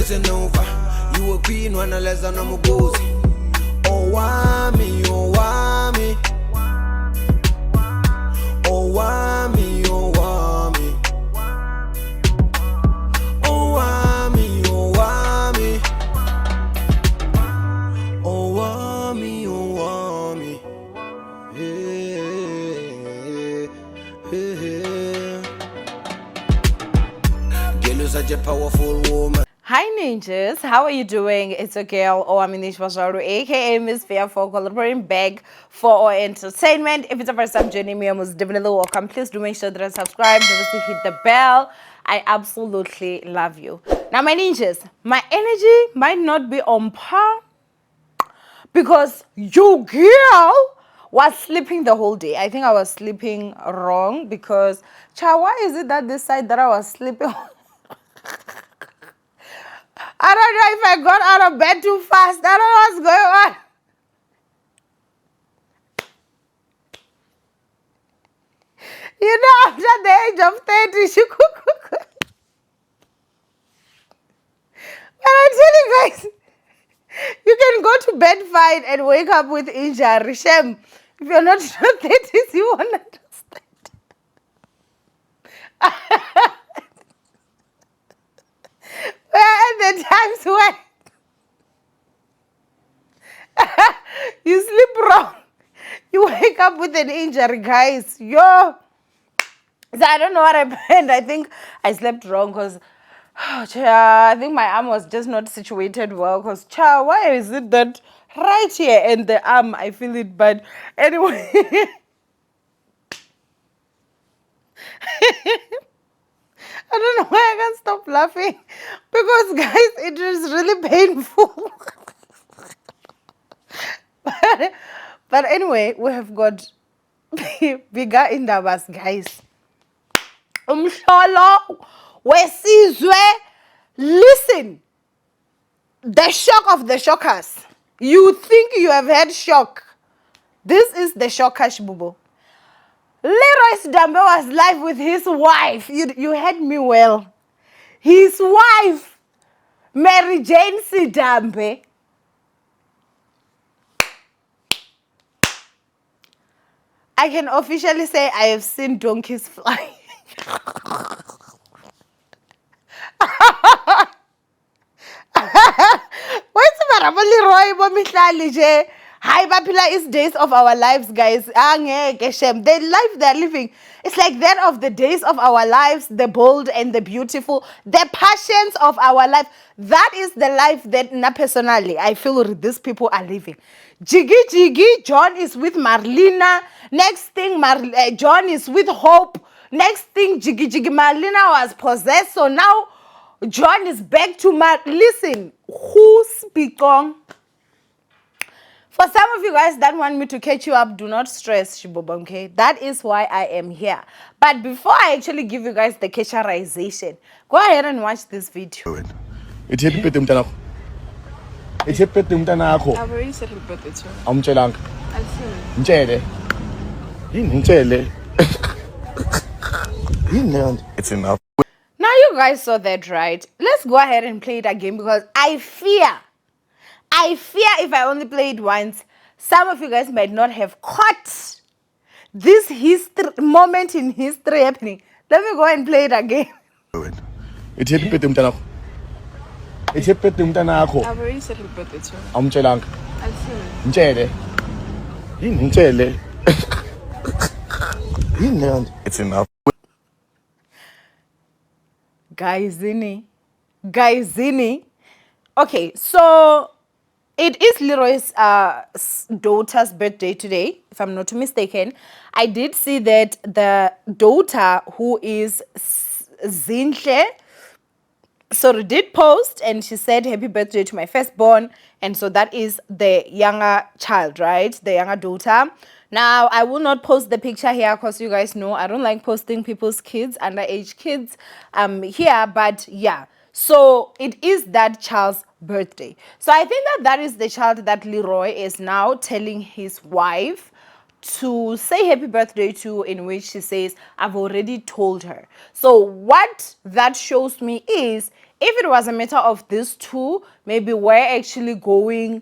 listen over. You a queen when I less than I'm a gozy. Owamie, Owamie. Owamie, Owamie. Owamie, Owamie. Owamie, Owamie. Girl, you're such a powerful woman. Hi ninjas, how are you doing? It's a girl, Owamie, aka Miss Fearful, collaborating back for our entertainment. If it's the first time joining me, I'm most definitely welcome. Please do make sure that I subscribe, obviously hit the bell. I absolutely love you. Now my ninjas, my energy might not be on par because you girl was sleeping the whole day. I think I was sleeping wrong because, why is it that this side that I was sleeping I don't know if I got out of bed too fast. I don't know what's going on. You know, after the age of 30, but I tell you guys, you can go to bed fine and wake up with injury. Shame. If you're not 30s, you won't understand. Where are the times when you sleep wrong, you wake up with an injury, guys. Yo. So I don't know what happened. I think I slept wrong because I think my arm was just not situated well because why is it that right here and the arm I feel it, but anyway. I don't know why I can't stop laughing because guys, it is really painful. but anyway, we have got bigger indabas, guys. Umhlolo wesizwe. Listen, the shock of the shockers. You think you have had shock. This is the shocker, Shibubo. Leroy Dambe was live with his wife. You heard me well. His wife, Mary Jane Sidambe. I can officially say I have seen donkeys fly. What's about Leroy? Mihlali je. Hi, Bapila is days of our lives, guys. The life they're living, it's like that of the days of our lives, the bold and the beautiful, the passions of our life. That is the life that, personally, I feel these people are living. Jiggy, John is with Marlena. Next thing, John is with Hope. Next thing, Jiggy, Marlena was possessed. So now, John is back to Listen, who speak on? For some of you guys that want me to catch you up, do not stress, Shiboba, okay? That is why I am here. But before I actually give you guys the catcherization, go ahead and watch this video. It's happy birthday, Mtanako. It's happy birthday, Mtanako. I've already said happy birthday to her. I'm Chelang. I said it's enough. Now you guys saw that, right? Let's go ahead and play it again because I fear if I only play it once, some of you guys might not have caught this moment in history happening. Let me go and play it again. It's happy birthday, Mtanako. It's happy birthday, Mtanako. I've already said happy birthday to her. I'm Chelang. I said it's enough. Guysini. Okay, so it is Leroy's daughter's birthday today, if I'm not mistaken. I did see that the daughter, who is Zinhle, so did post and she said happy birthday to my firstborn, and so that is the younger child, right? The younger daughter. Now I will not post the picture here because you guys know I don't like posting people's kids, underage kids here, but yeah, so it is that child's birthday. So I think that is the child that Leroy is now telling his wife to say happy birthday to, in which she says, I've already told her. So what that shows me is if it was a matter of these two, maybe we're actually going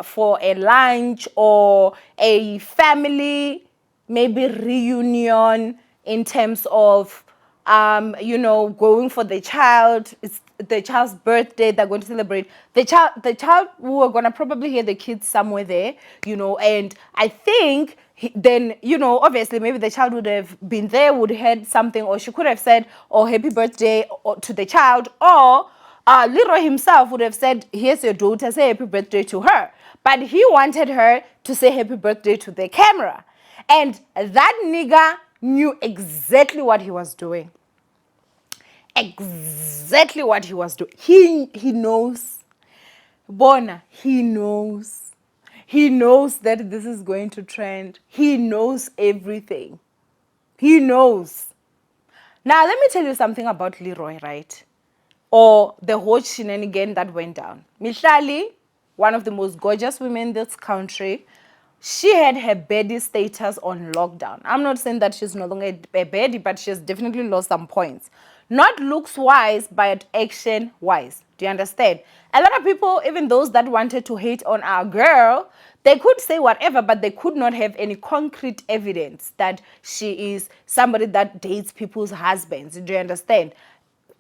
for a lunch or a family maybe reunion in terms of going for the child. It's the child's birthday. They're going to celebrate the child. The child, we are gonna probably hear the kids somewhere there, and I think then, obviously maybe the child would have been there, would have heard something, or she could have said, "Oh, happy birthday," to the child, or Leroy himself would have said, "Here's your daughter, say happy birthday to her." But he wanted her to say happy birthday to the camera. And that nigga knew exactly what he was doing. Exactly what he was doing. He knows. Bona, he knows. He knows that this is going to trend. He knows everything. He knows. Now, let me tell you something about Leroy, right? Or the whole shenanigan that went down. Mihlali, one of the most gorgeous women in this country, she had her baddie status on lockdown. I'm not saying that she's no longer a baddie, but she has definitely lost some points. Not looks-wise, but action-wise. Do you understand? A lot of people, even those that wanted to hate on our girl, they could say whatever, but they could not have any concrete evidence that she is somebody that dates people's husbands. Do you understand?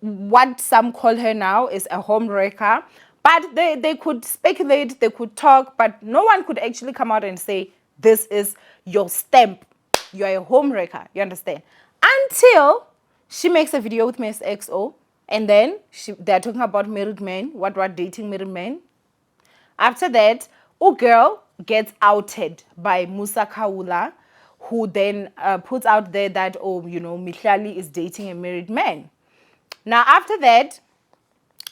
What some call her now is a homewrecker. But they could speculate, they could talk, but no one could actually come out and say, this is your stamp. You're a homewrecker. You understand? Until she makes a video with Miss XO, and then they're talking about married men, what dating married men. After that, girl gets outed by Musa Kaula, who then puts out there that, Mihlali is dating a married man. Now, after that,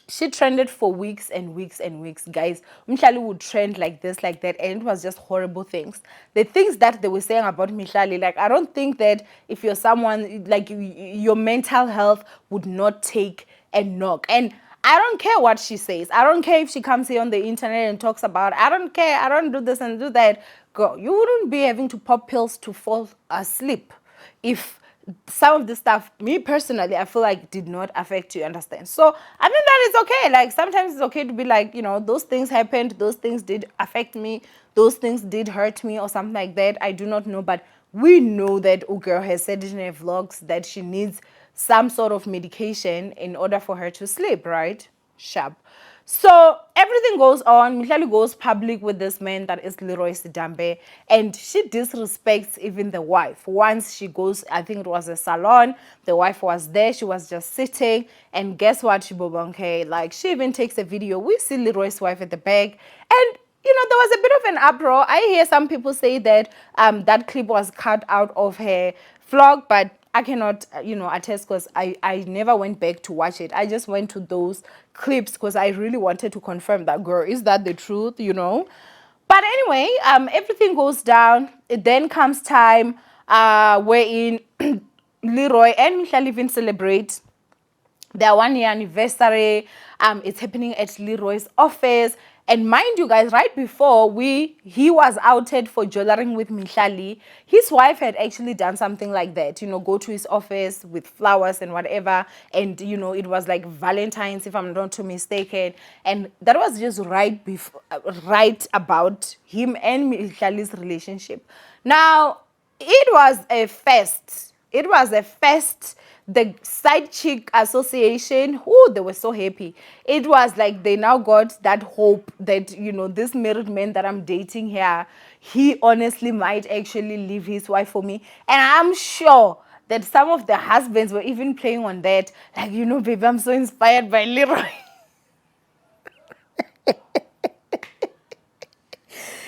she trended for weeks and weeks and weeks, guys. Mihlali would trend like this, like that, and it was just horrible things. The things that they were saying about Mihlali, like, I don't think that if you're someone, like, your mental health would not take a knock. And I don't care what she says. I don't care if she comes here on the internet and talks about it. I don't care. I don't do this and do that. Girl, you wouldn't be having to pop pills to fall asleep if some of the stuff, me personally, I feel like did not affect you, understand? So I mean that is okay. Like, sometimes it's okay to be like, those things happened, those things did affect me, those things did hurt me or something like that. I do not know, but we know that girl has said in her vlogs that she needs some sort of medication in order for her to sleep, right? Sharp. So everything goes on. Mihlali goes public with this man that is Leroy Sidambe, and she disrespects even the wife. Once she goes, I think it was a salon, the wife was there, she was just sitting, and guess what, Shibobonke? Like, she even takes a video. We see Leroy's wife at the back, and there was a bit of an uproar. I hear some people say that that clip was cut out of her vlog, but I cannot, attest, because I never went back to watch it. I just went to those clips because I really wanted to confirm that, girl, is that the truth, But anyway, everything goes down. It then comes time wherein Leroy and Mihlali even celebrate their 1-year anniversary. It's happening at Leroy's office. And mind you guys, right before he was outed for jollering with Mihlali, his wife had actually done something like that, go to his office with flowers and whatever. And, it was like Valentine's, if I'm not too mistaken. And that was just right about him and Mihlali's relationship. Now, it was a fest. It was a fest. The side chick association, they were so happy. It was like they now got that hope that, this married man that I'm dating here, he honestly might actually leave his wife for me. And I'm sure that some of the husbands were even playing on that. Like, baby, I'm so inspired by Leroy.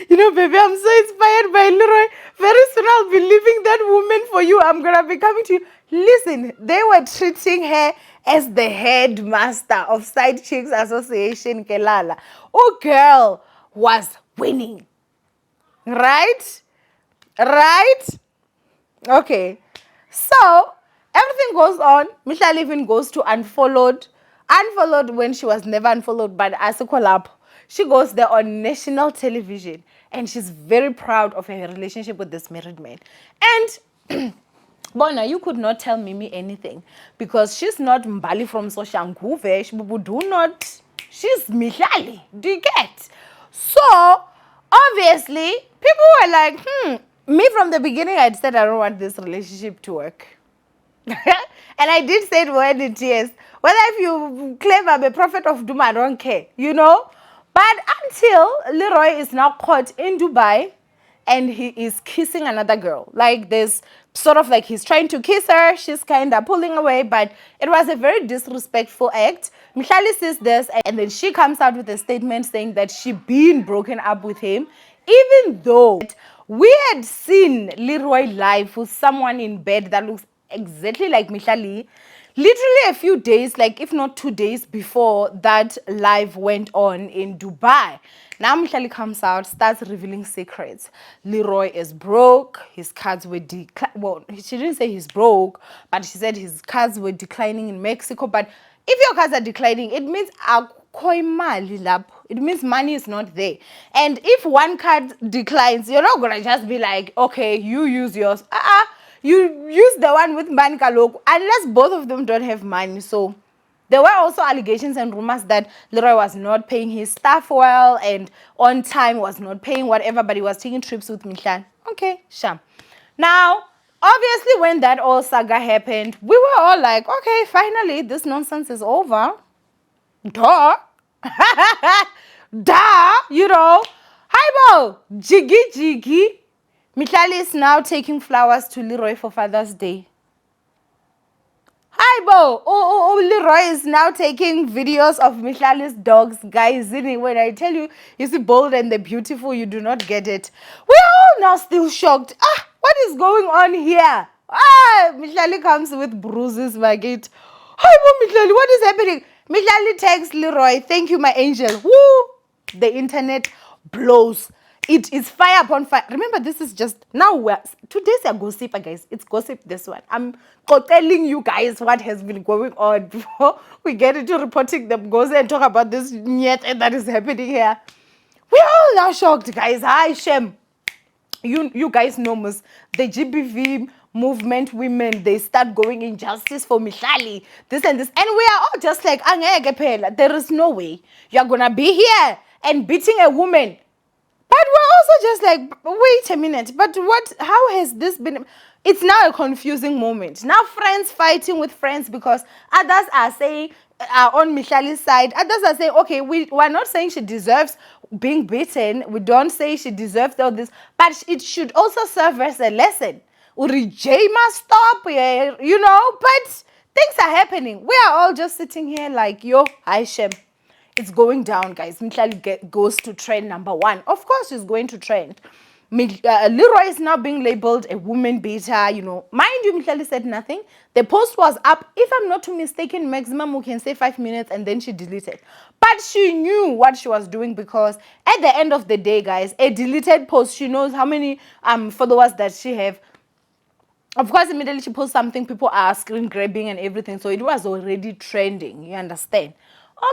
Baby, I'm so inspired by Leroy. Very soon I'll be leaving that woman for you. I'm going to be coming to you. Listen, they were treating her as the headmaster of Side Chicks Association, Kelala. Girl was winning. Right? Okay. So, everything goes on. Mihlali even goes to unfollowed. Unfollowed when she was never unfollowed, but as a collab. She goes there on national television, and she's very proud of her relationship with this married man. And Bona, you could not tell Mimi anything because she's not Mbali from Soshanguve. She's Mihlali. Do you get? So, obviously, people were like, me from the beginning, I'd said I don't want this relationship to work. And I did say it when it is. Whether if you claim I'm a prophet of doom, I don't care, you know? But until Leroy is now caught in Dubai and he is kissing another girl. Like there's sort of like he's trying to kiss her, she's kind of pulling away, but it was a very disrespectful act. Mihlali sees this and then she comes out with a statement saying that she been broken up with him, even though we had seen Leroy live with someone in bed that looks exactly like Mihlali. Literally a few days, like if not 2 days before that live went on in Dubai. Now Mihlali comes out, starts revealing secrets. Leroy is broke. His cards were well, she didn't say he's broke, but she said his cards were declining in Mexico. But if your cards are declining, it means it means money is not there. And if one card declines, you're not gonna just be like, okay, you use yours. You use the one with money kaloko, unless both of them don't have money. So there were also allegations and rumors that Leroy was not paying his staff well and on time, was not paying whatever, but he was taking trips with Mihlali. Okay, sure. Now, obviously, when that all saga happened, we were all like, okay, finally, this nonsense is over. Duh. Duh, you know. Hi, Bo. Jiggy, jiggy. Mihlali is now taking flowers to Leroy for Father's Day. Hi, Bo. Leroy is now taking videos of Mihlali's dogs. Guys, when I tell you, you see Bold and the Beautiful, you do not get it. We're all now still shocked. What is going on here? Mihlali comes with bruises, my gate. Hi, Bo, Mihlali, what is happening? Mihlali texts Leroy, thank you, my angel. Woo! The internet blows. It is fire upon fire. Remember, this is just now. Today's a gossip, guys. It's gossip. This one. I'm telling you guys what has been going on before we get into reporting them goes and talk about this yet and that is happening here. We're all now shocked, guys. Hi, Shem. You guys know most the GBV movement women, they start going in justice for Mihlali, this and this, and we are all just like, there is no way you're gonna be here and beating a woman. But we're also just like, wait a minute, but how has this been? It's now a confusing moment. Now friends fighting with friends because others are saying, on Mihlali's side, others are saying, okay, we're not saying she deserves being beaten. We don't say she deserves all this, but it should also serve as a lesson. Uri J must stop, you know, but things are happening. We are all just sitting here like, yo, hi Shem. It's going down, guys. Mihlali goes to trend number 1. Of course, she's going to trend. Leroy is now being labeled a woman beater, you know. Mind you, Mihlali said nothing. The post was up. If I'm not too mistaken, maximum we can say 5 minutes and then she deleted. But she knew what she was doing because at the end of the day, guys, a deleted post, she knows how many followers that she have. Of course, immediately she posts something, people are screen grabbing and everything. So it was already trending, you understand?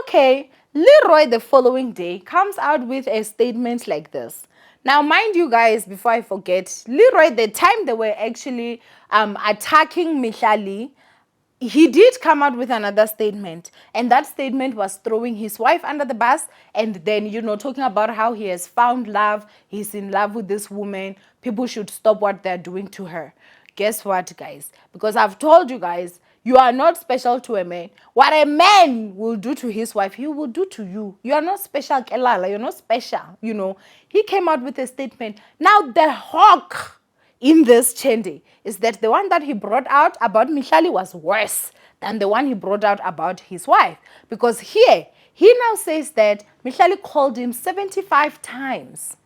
Okay, Leroy the following day comes out with a statement like this. Now, mind you guys, before I forget, Leroy, the time they were actually attacking Mihlali, he did come out with another statement. And that statement was throwing his wife under the bus and then, you know, talking about how he has found love. He's in love with this woman. People should stop what they're doing to her. Guess what, guys? Because I've told you guys, you are not special to a man. What a man will do to his wife, he will do to you. You are not special, Kelala. You're not special, you know. He came out with a statement. Now, the hawk in this Chendi is that the one that he brought out about Mihlali was worse than the one he brought out about his wife. Because here, he now says that Mihlali called him 75 times.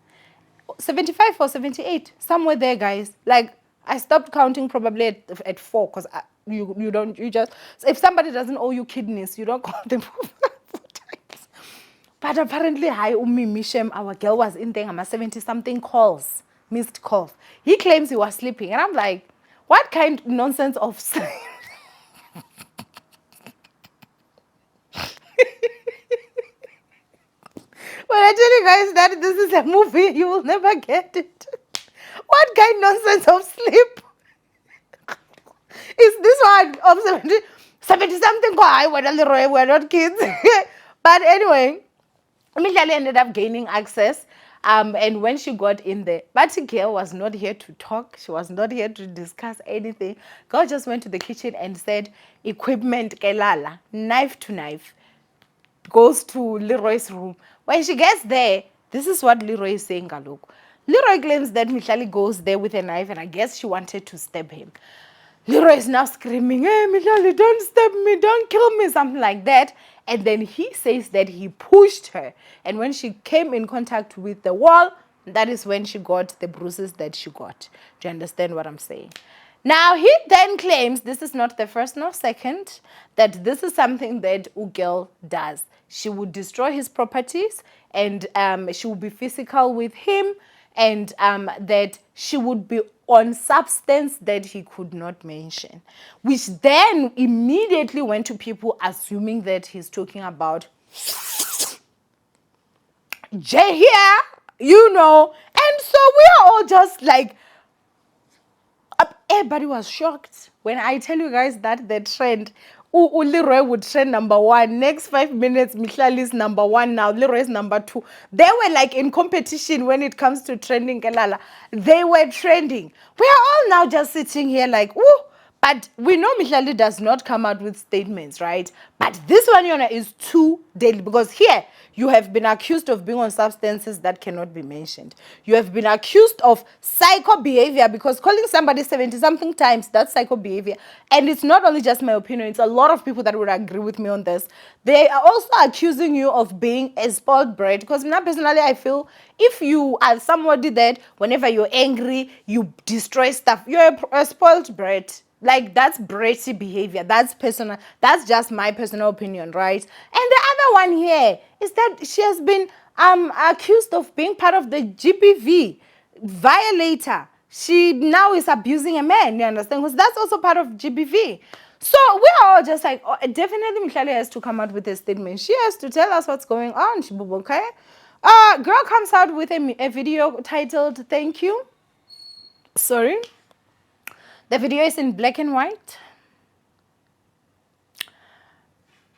75 or 78, somewhere there, guys. Like, I stopped counting probably at 4 because you just, if somebody doesn't owe you kidneys, you don't call them 4 times. But apparently, hi, Mishem, our girl was in there, I'm 70-something calls, missed calls. He claims he was sleeping. And I'm like, what kind of nonsense of sleep? When I tell you guys that this is a movie, you will never get it. What kind of nonsense of sleep? It's this one of 70 something. Leroy, we're not kids. But anyway, Mihlali ended up gaining access. And when she got in there, but the girl was not here to talk. She was not here to discuss anything. Girl just went to the kitchen and said, equipment kelala, knife to knife, goes to Leroy's room. When she gets there, this is what Leroy is saying, Galuk. Leroy claims that Mihlali goes there with a knife, and I guess she wanted to stab him. Leroy is now screaming, hey, Mihlali, don't stab me, don't kill me, something like that. And then he says that he pushed her. And when she came in contact with the wall, that is when she got the bruises that she got. Do you understand what I'm saying? Now, he then claims, this is not the first nor second, that this is something that Ugel does. She would destroy his properties, and she would be physical with him, and that she would be on substance that he could not mention, which then immediately went to people assuming that he's talking about Jay here, you know. And so we are all just like, everybody was shocked when I tell you guys that the trend, Leroy would trend #1. Next 5 minutes, Mihlali is #1 now. Leroy is #2. They were like in competition when it comes to trending. Kelala, they were trending. We are all now just sitting here like, ooh. But we know Mihlali does not come out with statements, right? But this one, Yona, is too deadly because here you have been accused of being on substances that cannot be mentioned. You have been accused of psycho behavior because calling somebody 70-something times, that's psycho behavior. And it's not only just my opinion, it's a lot of people that would agree with me on this. They are also accusing you of being a spoiled brat because now personally I feel if you are somebody that whenever you're angry, you destroy stuff, you're a spoiled brat. Like, that's bratty behavior. That's personal. That's just my personal opinion, right? And the other one here is that she has been accused of being part of the GBV violator. She now is abusing a man, you understand? Because that's also part of GBV. So we are all just like, oh, definitely Mihlali has to come out with a statement. She has to tell us what's going on. Okay? Girl comes out with a video titled, Thank You. Sorry. The video is in black and white.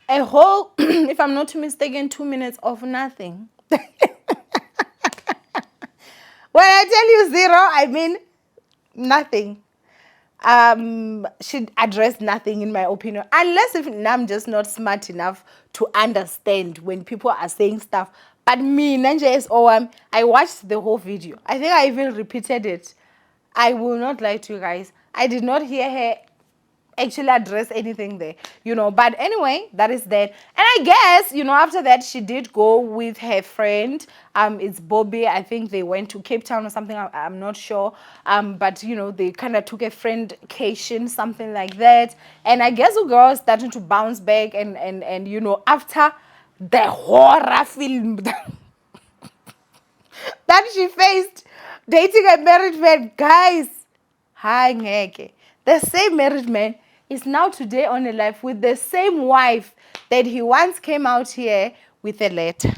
A whole, if I'm not too mistaken, 2 minutes of nothing. When I tell you 0, I mean nothing. Should address nothing in my opinion. Unless if I'm just not smart enough to understand when people are saying stuff. But me, Nanja is Owamie, I watched the whole video. I think I even repeated it. I will not lie to you guys. I did not hear her actually address anything there, you know. But anyway, that is that. And I guess, you know, after that, she did go with her friend. It's Bobby. I think they went to Cape Town or something. I'm not sure. But, you know, they kind of took a friendcation, something like that. And I guess the girl is starting to bounce back. And you know, after the horror film that she faced, dating a married man, guys, hi ngeke. The same married man is now today on a life with the same wife that he once came out here with a letter,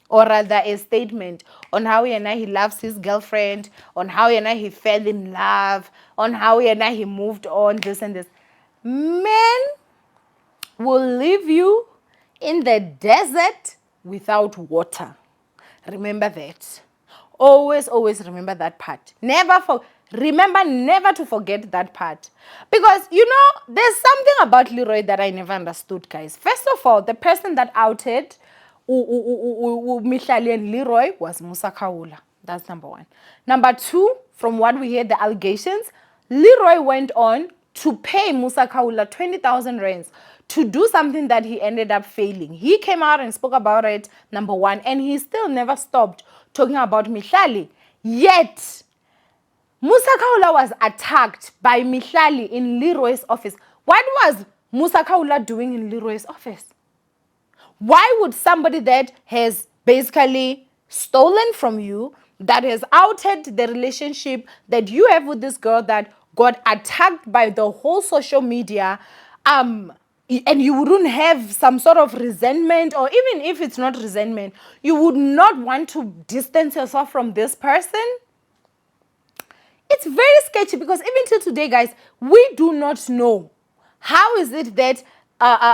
or rather a statement on how he loves his girlfriend, on how he fell in love, on how he moved on, this and this. Men will leave you in the desert without water. Remember that. Always, always remember that part. Remember never to forget that part. Because, you know, there's something about Leroy that I never understood, guys. First of all, the person that outed Mihlali and Leroy was Musa Kaula. That's number 1. Number 2, from what we hear, the allegations, Leroy went on to pay Musa Kaula 20,000 rands to do something that he ended up failing. He came out and spoke about it, number 1, and he still never stopped talking about Mihlali. Yet, Musa Kaula was attacked by Mihlali in Leroy's office. What was Musa Kaula doing in Leroy's office? Why would somebody that has basically stolen from you, that has outed the relationship that you have with this girl that got attacked by the whole social media, and you wouldn't have some sort of resentment, or even if it's not resentment, you would not want to distance yourself from this person? It's very sketchy because even till today, guys, we do not know how is it that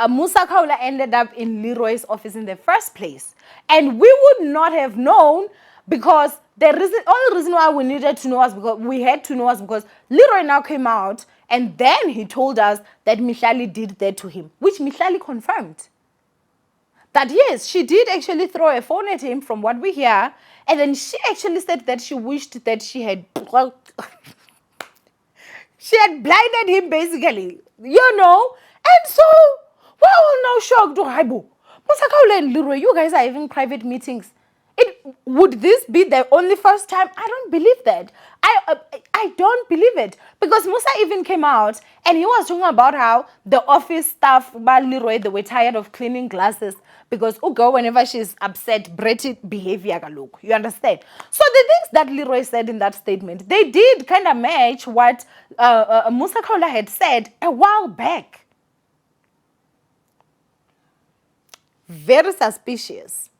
Musa Kaula ended up in Leroy's office in the first place. And we would not have known because the only reason why we needed to know was because we had to know was because Leroy now came out and then he told us that Mihlali did that to him, which Mihlali confirmed. That yes, she did actually throw a phone at him from what we hear. And then she actually said that she wished that she had she had blinded him basically, you know. And so we're all now shocked. Haibo, Musa Kaula and Leroy, you guys are having private meetings. Would this be the only first time? I don't believe that. I don't believe it because Musa even came out and he was talking about how the office staff by Leroy, they were tired of cleaning glasses because Ugo, whenever she's upset, Bretty behavior look. You understand? So the things that Leroy said in that statement, they did kind of match what Musa Kaula had said a while back. Very suspicious.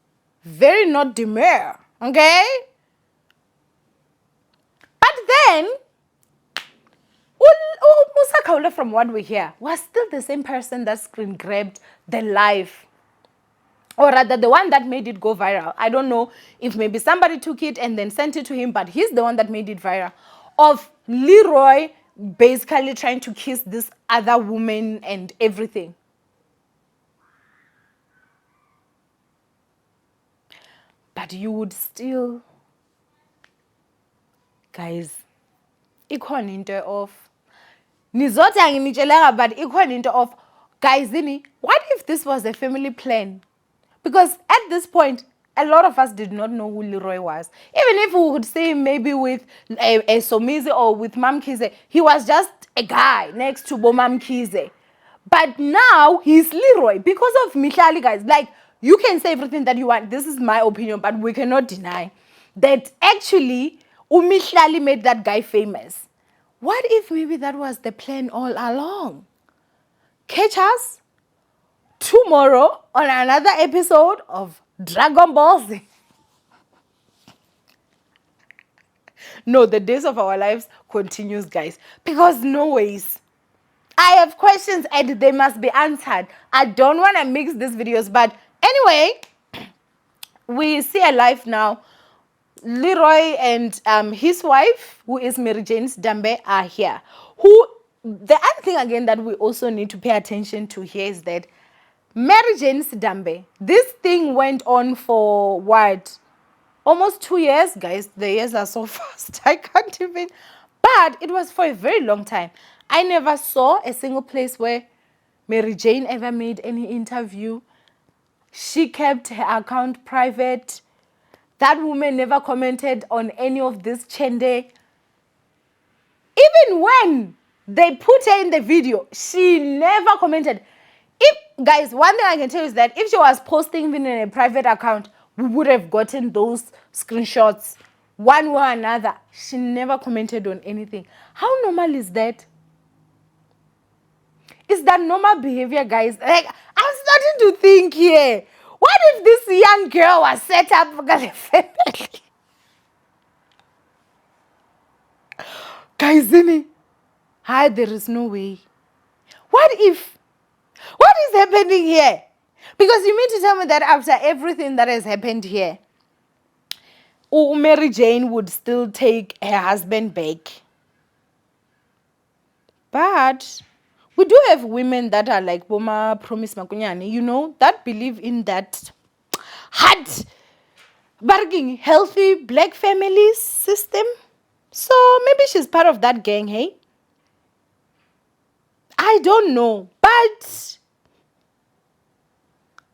Very not demure, okay? But then, Musa Kaula, from what we hear, was still the same person that screen grabbed the live. Or rather, the one that made it go viral. I don't know if maybe somebody took it and then sent it to him, but he's the one that made it viral. Of Leroy basically trying to kiss this other woman and everything. But you would still, guys, ikhona into of nizothi angimitshelanga, but ikhona into of guys, what if this was a family plan? Because at this point, a lot of us did not know who Leroy was. Even if we would say maybe with a Somizi or with Mam Kize, he was just a guy next to Mam Kize. But now he's Leroy because of Mihlali, guys. Like, you can say everything that you want. This is my opinion, but we cannot deny that actually Mihlali made that guy famous. What if maybe that was the plan all along? Catch us tomorrow on another episode of Dragon Ball Z. No, the days of our lives continues, guys. Because no ways. I have questions and they must be answered. I don't want to mix these videos, but anyway, we see a life now. Leroy and his wife, who is Mary Jane Dambe, are here. The other thing again that we also need to pay attention to here is that Mary Jane Dambe, this thing went on for what? Almost 2 years, guys. The years are so fast. I can't even. But it was for a very long time. I never saw a single place where Mary Jane ever made any interview. She kept her account private. That woman never commented on any of this chende. Even when they put her in the video, she never commented. Guys, one thing I can tell you is that if she was posting even in a private account, we would have gotten those screenshots one way or another. She never commented on anything. How normal is that? Is that normal behavior, guys? Like, I'm starting to think here. What if this young girl was set up for a family? Guys, hi, there is no way. What is happening here? Because you mean to tell me that after everything that has happened here, Mary Jane would still take her husband back? But we do have women that are like Boma Promise Makunyani, you know, that believe in that hard, bargaining, healthy black family system. So maybe she's part of that gang, hey? I don't know, but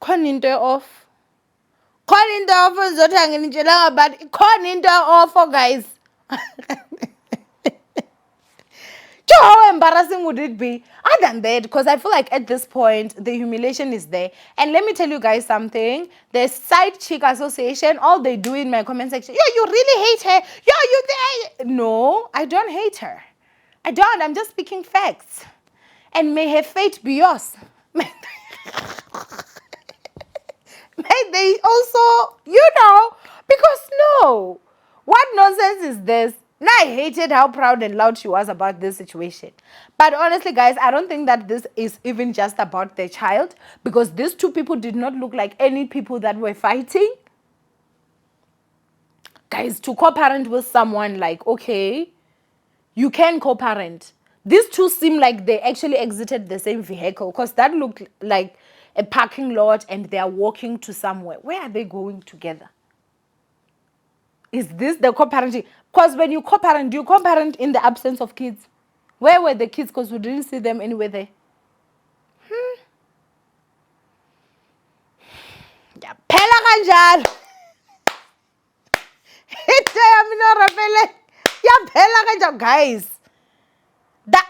khona into off. Khona into off ngizothi anginitshelanga, but khona into off, guys. How embarrassing would it be? Other than that, because I feel like at this point, the humiliation is there. And let me tell you guys something. The Side Chick Association, all they do in my comment section, yo, you really hate her. Yo, you there. No, I don't hate her. I don't. I'm just speaking facts. And may her fate be yours. May they also, you know, because no. What nonsense is this? And I hated how proud and loud she was about this situation. But honestly, guys, I don't think that this is even just about their child, because these two people did not look like any people that were fighting. Guys, to co-parent with someone, like, okay, you can co-parent. These two seem like they actually exited the same vehicle, because that looked like a parking lot and they are walking to somewhere. Where are they going together? Is this the co-parenting? Because when you co-parent, you co-parent in the absence of kids. Where were the kids? Because we didn't see them anywhere there. Yaphela kanjalo. Into yami norapele. Yaphela kanjalo, guys. But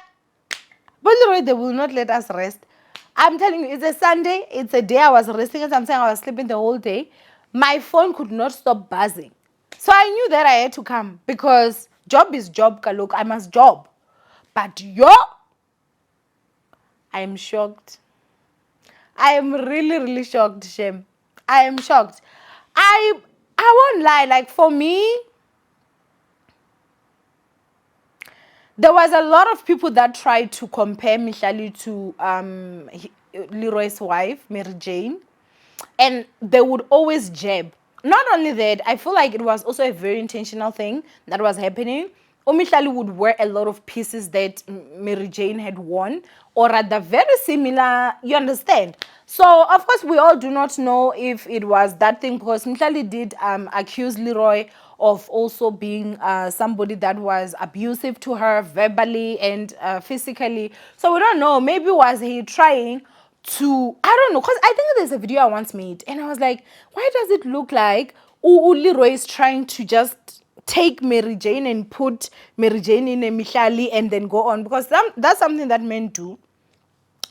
Leroy, they will not let us rest. I'm telling you, it's a Sunday. It's a day I was resting. As I'm saying, I was sleeping the whole day. My phone could not stop buzzing. So I knew that I had to come, because job is job, Kalok. I must job. But I am shocked. I am really, really shocked, Shem. I am shocked. I won't lie. Like, for me, there was a lot of people that tried to compare Mihlali to Leroy's wife, Mary Jane. And they would always jab. Not only that, I feel like it was also a very intentional thing that was happening. Mihlali would wear a lot of pieces that Mary Jane had worn, or rather very similar, you understand? So, of course, we all do not know if it was that thing, because Mihlali did accuse Leroy of also being somebody that was abusive to her verbally and physically. So we don't know. Maybe was he trying to, I don't know, because I think there's a video I once made and I was like, why does it look like Leroy is trying to just take Mary Jane and put Mary Jane in a Mihlali and then go on? Because that's something that men do.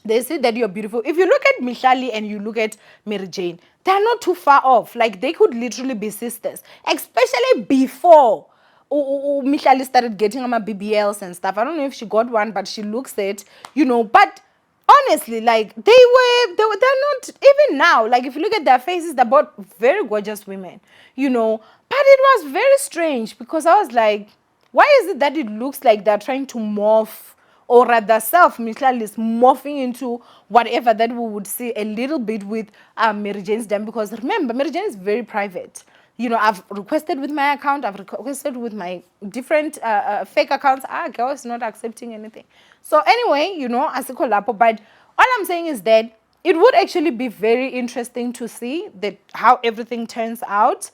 They say that you're beautiful. If you look at Mihlali and you look at Mary Jane, they're not too far off. Like, they could literally be sisters, especially before Mihlali started getting on my BBLs and stuff. I don't know if she got one, but she looks it, you know. But honestly, like, they're not, even now, like, if you look at their faces, they're both very gorgeous women, you know. But it was very strange, because I was like, why is it that it looks like they're trying to morph, or rather Mihlali is morphing into whatever that we would see a little bit with Mary Jane's done? Because remember, Mary Jane is very private. You know, I've requested with my account, I've requested with my different fake accounts. Girl is not accepting anything. So anyway, you know, asikho lapho. But all I'm saying is that it would actually be very interesting to see how everything turns out,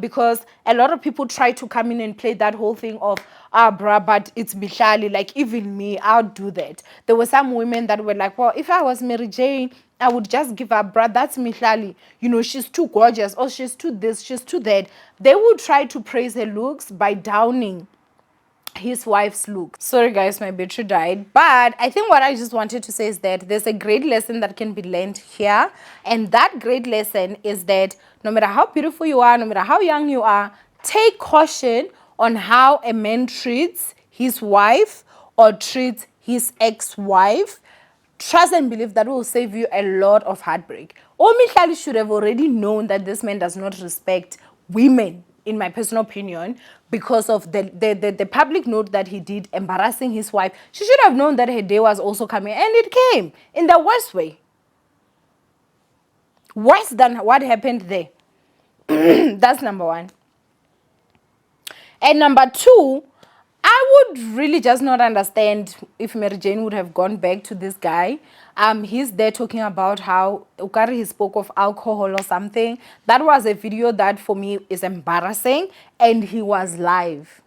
because a lot of people try to come in and play that whole thing of, bruh, but it's Mihlali. Like, even me, I'll do that. There were some women that were like, well, if I was Mary Jane, I would just give up, bruh, that's Mihlali. You know, she's too gorgeous, or she's too this, she's too that. They would try to praise her looks by downing his wife's look. Sorry guys, my battery died. But I think what I just wanted to say is that there's a great lesson that can be learned here. And that great lesson is that no matter how beautiful you are, no matter how young you are, take caution on how a man treats his wife or treats his ex-wife. Trust and believe that will save you a lot of heartbreak. Mihlali should have already known that this man does not respect women, in my personal opinion, because of the public note that he did embarrassing his wife. She should have known that her day was also coming, and it came in the worst way. Worse than what happened there. That's number one. And number two, I would really just not understand if Mary Jane would have gone back to this guy. He's there talking about how Ukari he spoke of alcohol or something. That was a video that for me is embarrassing, and he was live.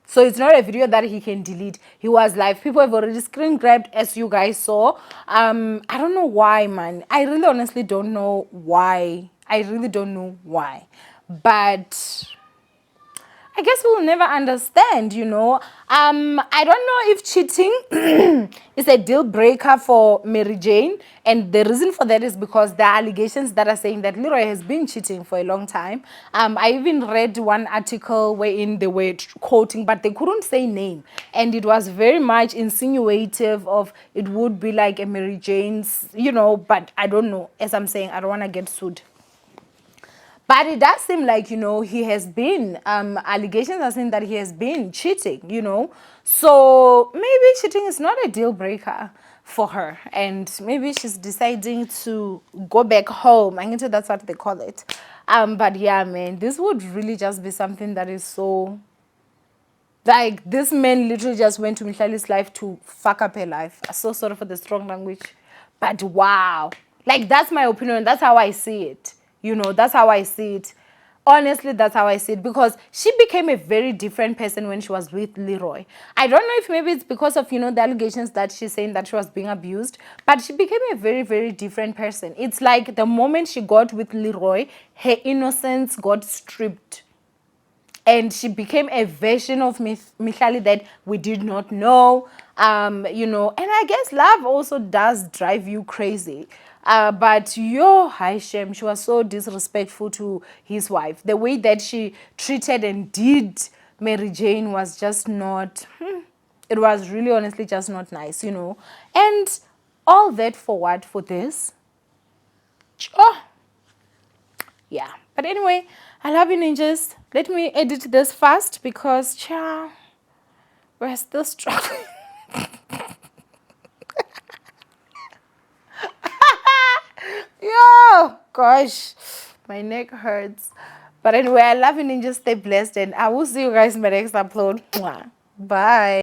So it's not a video that he can delete. He was live. People have already screen grabbed, as you guys saw. I don't know why, man. I really honestly don't know why. I really don't know why. But I guess we'll never understand, you know. I don't know if cheating is a deal breaker for Mary Jane. And the reason for that is because there are allegations that are saying that Leroy has been cheating for a long time. I even read one article wherein they were quoting, but they couldn't say name. And it was very much insinuative of it would be like a Mary Jane's, you know, but I don't know. As I'm saying, I don't want to get sued. But it does seem like, he has been, allegations are saying that he has been cheating. So maybe cheating is not a deal breaker for her. And maybe she's deciding to go back home. I think that's what they call it. But yeah, man, this would really just be something that is so... Like, this man literally just went to Mihlali's life to fuck up her life. I'm so sorry for the strong language. But wow. Like, that's my opinion. That's how I see it. That's how I see it. Honestly, that's how I see it. Because she became a very different person when she was with Leroy. I don't know if maybe it's because of, the allegations that she's saying that she was being abused. But she became a very, very different person. It's like the moment she got with Leroy, her innocence got stripped. And she became a version of Mihlali that we did not know, and I guess love also does drive you crazy. But high shame, she was so disrespectful to his wife. The way that she treated and did Mary Jane was just not, it was really honestly just not nice, And all that for what? For this? Oh. Yeah, but anyway, I love you, ninjas. Let me edit this fast because we're still struggling. Yo, gosh, my neck hurts. But anyway, I love you, ninjas. Stay blessed, and I will see you guys in my next upload. Mwah. Bye.